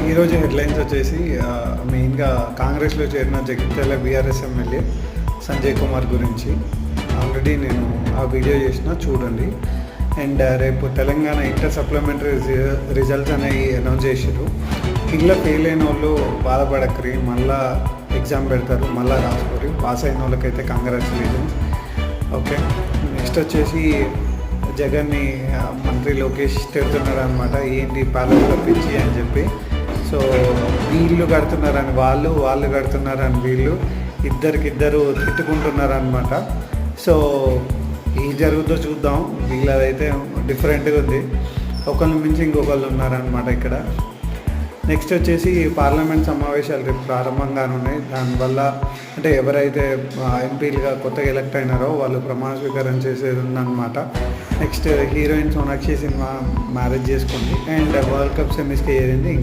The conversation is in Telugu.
ఈరోజు హెడ్లైన్స్ వచ్చేసి మెయిన్గా కాంగ్రెస్లో చేరిన జగిత్యాల బీఆర్ఎస్ ఎమ్మెల్యే సంజయ్ కుమార్ గురించి ఆల్రెడీ నేను ఆ వీడియో చేసిన చూడండి. అండ్ రేపు తెలంగాణ ఇంటర్ సప్లిమెంటరీ రిజల్ట్స్ అనేవి అనౌన్స్ చేసారు. ఇంట్లో ఫెయిల్ అయిన వాళ్ళు బాధపడక్కరి, మళ్ళీ ఎగ్జామ్ పెడతారు, మళ్ళీ రాసుకోరు. పాస్ అయిన వాళ్ళకైతే కంగ్రాచులేషన్స్. ఓకే, నెక్స్ట్ వచ్చేసి జగన్ని మంత్రి లోకేష్ తిడుతున్నారు అనమాట. ఏంటి ప్యాలెస్ తప్పించి అని చెప్పి. సో వీళ్ళు కడుతున్నారని వాళ్ళు కడుతున్నారని వీళ్ళు ఇద్దరు తిట్టుకుంటున్నారు అనమాట. సో ఏం జరుగుతుందో చూద్దాం. వీళ్ళదైతే డిఫరెంట్గా ఉంది. ఒకళ్ళని మించి ఇంకొకళ్ళు ఉన్నారనమాట ఇక్కడ. నెక్స్ట్ వచ్చేసి పార్లమెంట్ సమావేశాలు రేపు ప్రారంభంగానున్నాయి. దానివల్ల అంటే ఎవరైతే ఎంపీలుగా కొత్తగా ఎలక్ట్ అయినారో వాళ్ళు ప్రమాణ స్వీకారం చేసేది ఉందన్నమాట. Next heroine Sonakshi cinema marriage చేసుకుంది. అండ్ వరల్డ్ కప్ సెమీస్కి చేరింది.